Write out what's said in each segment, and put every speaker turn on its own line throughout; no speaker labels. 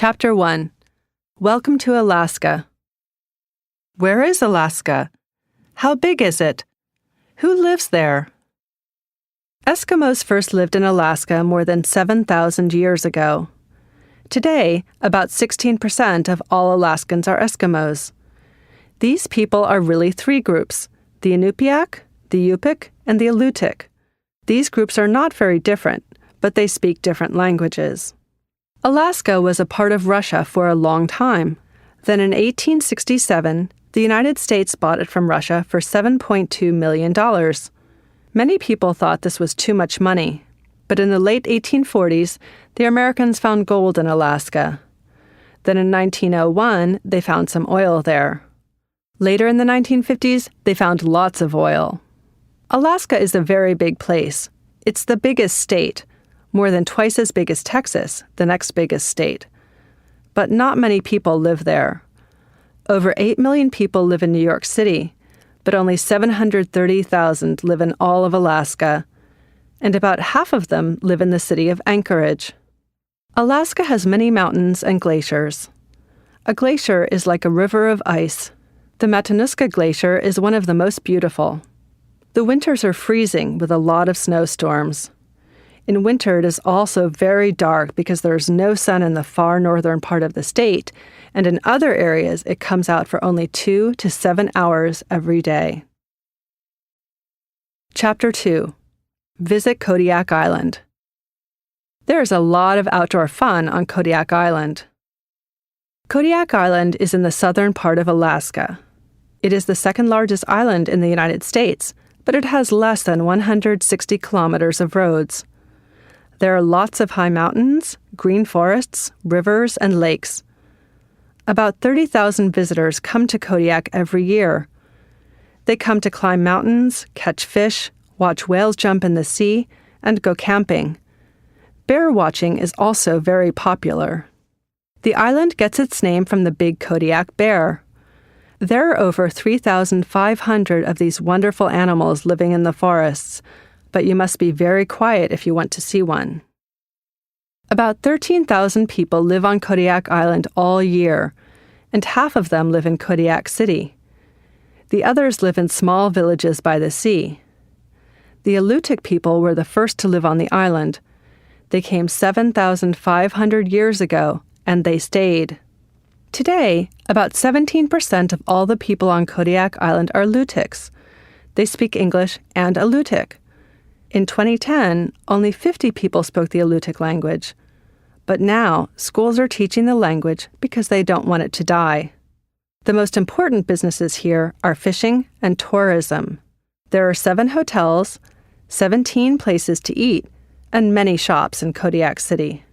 Chapter 1. Welcome to Alaska. Where is Alaska? How big is it? Who lives there? Eskimos first lived in Alaska more than 7,000 years ago. Today, about 16% of all Alaskans are Eskimos. These people are really three groups: the Inupiaq, the Yupik, and the Alutiiq. These groups are not very different, but they speak different languages. Alaska was a part of Russia for a long time. Then in 1867, the United States bought it from Russia for $7.2 million. Many people thought this was too much money, but in the late 1840s, the Americans found gold in Alaska. Then in 1901, they found some oil there. Later in the 1950s, they found lots of oil. Alaska is a very big place. It's the biggest state, more than twice as big as Texas, the next biggest state. But not many people live there. Over 8 million people live in New York City, but only 730,000 live in all of Alaska, and about half of them live in the city of Anchorage. Alaska has many mountains and glaciers. A glacier is like a river of ice. The Matanuska Glacier is one of the most beautiful. The winters are freezing with a lot of snowstorms. In winter, it is also very dark because there is no sun in the far northern part of the state, and in other areas, it comes out for only 2 to 7 hours every day. Chapter 2. Visit Kodiak Island. There is a lot of outdoor fun on Kodiak Island. Kodiak Island is in the southern part of Alaska. It is the second largest island in the United States, but it has less than 160 kilometers of roads. There are lots of high mountains, green forests, rivers, and lakes. About 30,000 visitors come to Kodiak every year. They come to climb mountains, catch fish, watch whales jump in the sea, and go camping. Bear watching is also very popular. The island gets its name from the big Kodiak bear. There are over 3,500 of these wonderful animals living in the forests, but you must be very quiet if you want to see one. About 13,000 people live on Kodiak Island all year, and half of them live in Kodiak City. The others live in small villages by the sea. The Alutiiq people were the first to live on the island. They came 7,500 years ago, and they stayed. Today, about 17% of all the people on Kodiak Island are Alutiiqs. They speak English and Alutiiq. In 2010, only 50 people spoke the Alutiiq language. But now, schools are teaching the language because they don't want it to die. The most important businesses here are fishing and tourism. There are 7 hotels, 17 places to eat, and many shops in Kodiak City.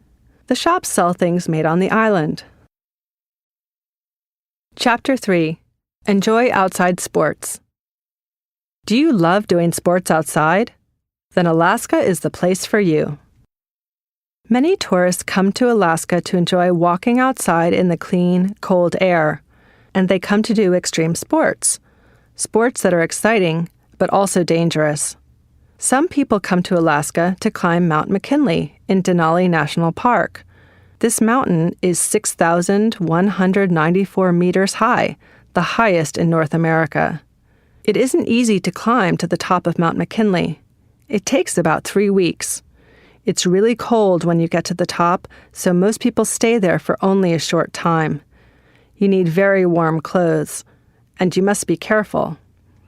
The shops sell things made on the island. Chapter 3. Enjoy outside sports. Do you love doing sports outside? Then Alaska is the place for you. Many tourists come to Alaska to enjoy walking outside in the clean, cold air, and they come to do extreme sports that are exciting, but also dangerous. Some people come to Alaska to climb Mount McKinley in Denali National Park. This mountain is 6,194 meters high, the highest in North America. It isn't easy to climb to the top of Mount McKinley. It takes about 3 weeks. It's really cold when you get to the top, so most people stay there for only a short time. You need very warm clothes, and you must be careful.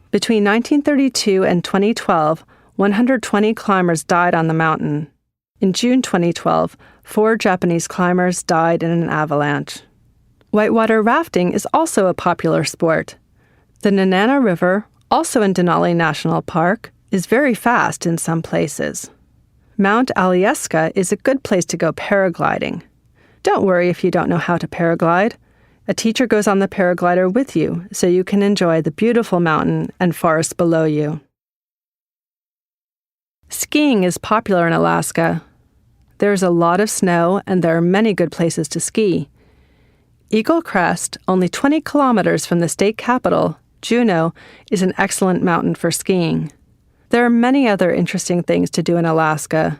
Between 1932 and 2012, 120 climbers died on the mountain. In June 2012, 4 Japanese climbers died in an avalanche. Whitewater rafting is also a popular sport. The Nenana River, also in Denali National Park, is very fast in some places. Mount Alyeska is a good place to go paragliding. Don't worry if you don't know how to paraglide. A teacher goes on the paraglider with you so you can enjoy the beautiful mountain and forest below you. Skiing is popular in Alaska. There is a lot of snow and there are many good places to ski. Eagle Crest, only 20 kilometers from the state capital, Juneau, is an excellent mountain for skiing. There are many other interesting things to do in Alaska.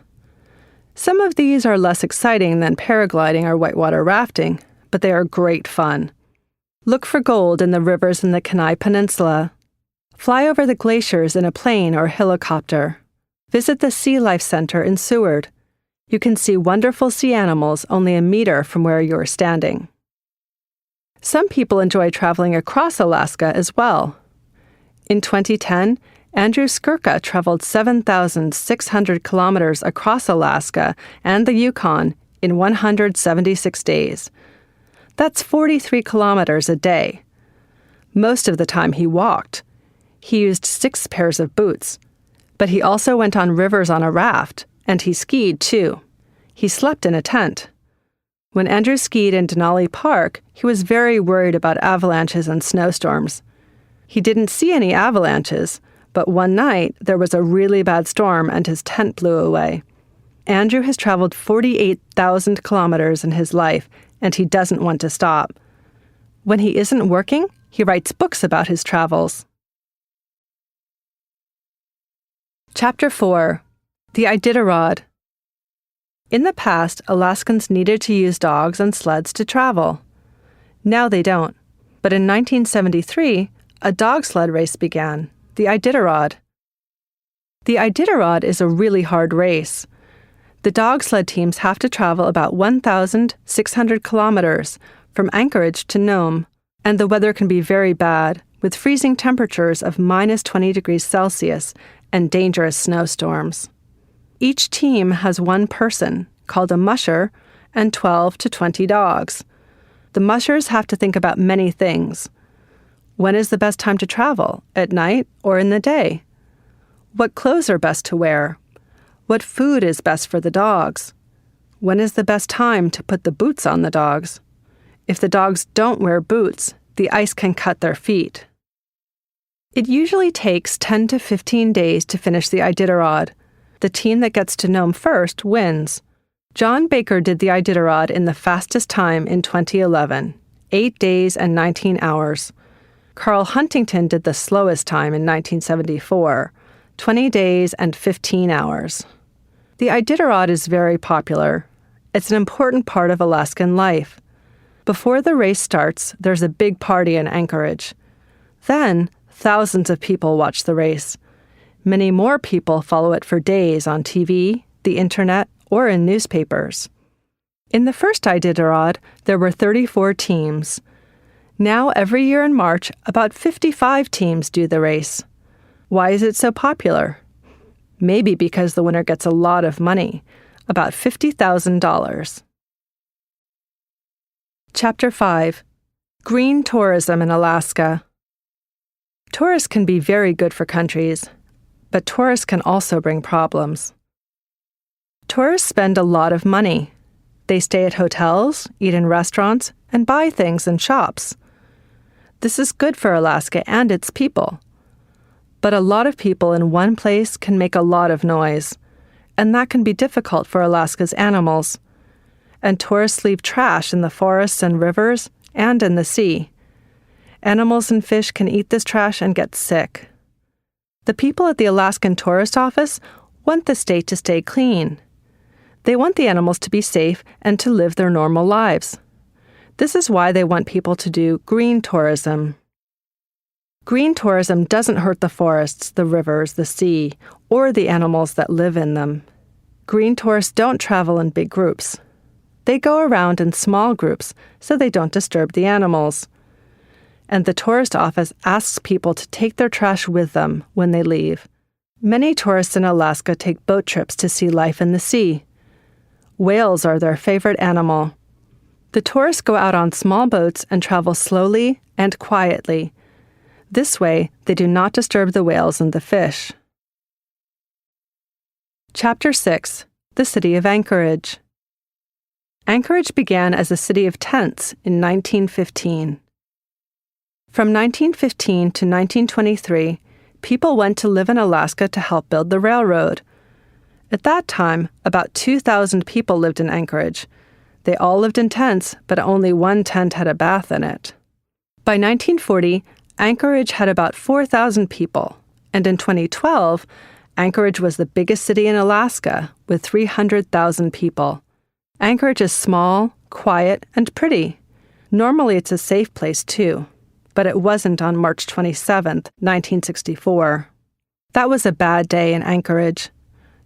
Some of these are less exciting than paragliding or whitewater rafting, but they are great fun. Look for gold in the rivers in the Kenai Peninsula. Fly over the glaciers in a plane or helicopter. Visit the Sea Life Center in Seward. You can see wonderful sea animals only a meter from where you are standing. Some people enjoy traveling across Alaska as well. In 2010, Andrew Skurka traveled 7,600 kilometers across Alaska and the Yukon in 176 days. That's 43 kilometers a day. Most of the time he walked. He used 6 pairs of boots. But he also went on rivers on a raft, and he skied too. He slept in a tent. When Andrew skied in Denali Park, he was very worried about avalanches and snowstorms. He didn't see any avalanches, but one night there was a really bad storm and his tent blew away. Andrew has traveled 48,000 kilometers in his life, and he doesn't want to stop. When he isn't working, he writes books about his travels. Chapter 4. The Iditarod. In the past, Alaskans needed to use dogs and sleds to travel. Now they don't. But in 1973, a dog sled race began, the Iditarod. The Iditarod is a really hard race. The dog sled teams have to travel about 1,600 kilometers from Anchorage to Nome, and the weather can be very bad, with freezing temperatures of minus 20 degrees Celsius and dangerous snowstorms. Each team has one person, called a musher, and 12 to 20 dogs. The mushers have to think about many things. When is the best time to travel, at night or in the day? What clothes are best to wear? What food is best for the dogs? When is the best time to put the boots on the dogs? If the dogs don't wear boots, the ice can cut their feet. It usually takes 10 to 15 days to finish the Iditarod. The team that gets to Nome first wins. John Baker did the Iditarod in the fastest time in 2011, 8 days and 19 hours. Carl Huntington did the slowest time in 1974, 20 days and 15 hours. The Iditarod is very popular. It's an important part of Alaskan life. Before the race starts, there's a big party in Anchorage. Then, thousands of people watch the race. Many more people follow it for days on TV, the internet, or in newspapers. In the first Iditarod, there were 34 teams. Now, every year in March, about 55 teams do the race. Why is it so popular? Maybe because the winner gets a lot of money, about $50,000. Chapter 5. Green Tourism in Alaska. Tourists can be very good for countries, but tourists can also bring problems. Tourists spend a lot of money. They stay at hotels, eat in restaurants, and buy things in shops. This is good for Alaska and its people. But a lot of people in one place can make a lot of noise, and that can be difficult for Alaska's animals. And tourists leave trash in the forests and rivers and in the sea. Animals and fish can eat this trash and get sick. The people at the Alaskan Tourist Office want the state to stay clean. They want the animals to be safe and to live their normal lives. This is why they want people to do green tourism. Green tourism doesn't hurt the forests, the rivers, the sea, or the animals that live in them. Green tourists don't travel in big groups. They go around in small groups so they don't disturb the animals. And the tourist office asks people to take their trash with them when they leave. Many tourists in Alaska take boat trips to see life in the sea. Whales are their favorite animal. The tourists go out on small boats and travel slowly and quietly. This way, they do not disturb the whales and the fish. Chapter 6. The City of Anchorage. Anchorage began as a city of tents in 1915. From 1915 to 1923, people went to live in Alaska to help build the railroad. At that time, about 2,000 people lived in Anchorage. They all lived in tents, but only one tent had a bath in it. By 1940, Anchorage had about 4,000 people, and in 2012, Anchorage was the biggest city in Alaska, with 300,000 people. Anchorage is small, quiet, and pretty. Normally it's a safe place, too, but it wasn't on March 27, 1964. That was a bad day in Anchorage.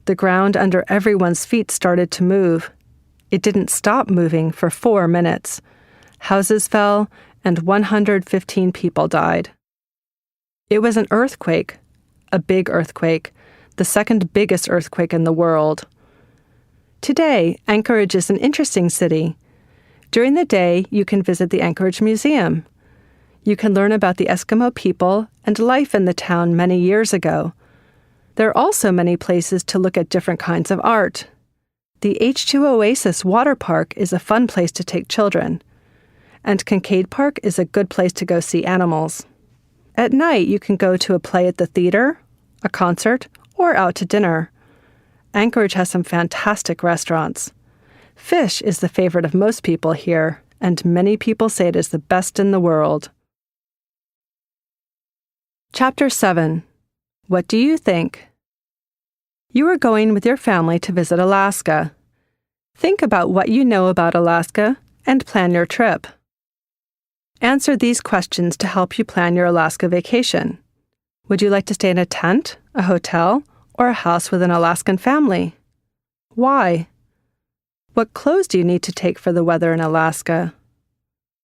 The ground under everyone's feet started to move. It didn't stop moving for 4 minutes. Houses fell, and 115 people died. It was an earthquake, a big earthquake, the second biggest earthquake in the world. Today, Anchorage is an interesting city. During the day, you can visit the Anchorage Museum. You can learn about the Eskimo people and life in the town many years ago. There are also many places to look at different kinds of art. The H2 Oasis Water Park is a fun place to take children. And Kincaid Park is a good place to go see animals. At night, you can go to a play at the theater, a concert, or out to dinner. Anchorage has some fantastic restaurants. Fish is the favorite of most people here, and many people say it is the best in the world. Chapter 7. What do you think? You are going with your family to visit Alaska. Think about what you know about Alaska and plan your trip. Answer these questions to help you plan your Alaska vacation. Would you like to stay in a tent, a hotel, or a house with an Alaskan family? Why? What clothes do you need to take for the weather in Alaska?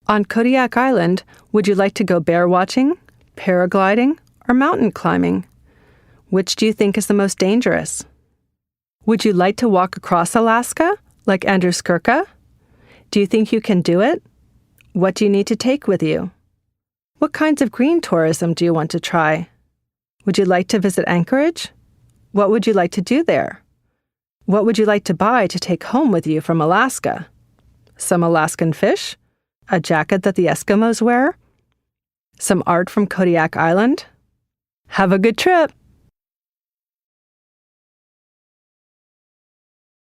On Kodiak Island, would you like to go bear watching, paragliding, or mountain climbing? Which do you think is the most dangerous? Would you like to walk across Alaska, like Andrew Skurka? Do you think you can do it? What do you need to take with you? What kinds of green tourism do you want to try? Would you like to visit Anchorage? What would you like to do there? What would you like to buy to take home with you from Alaska? Some Alaskan fish? A jacket that the Eskimos wear? Some art from Kodiak Island? Have a good trip!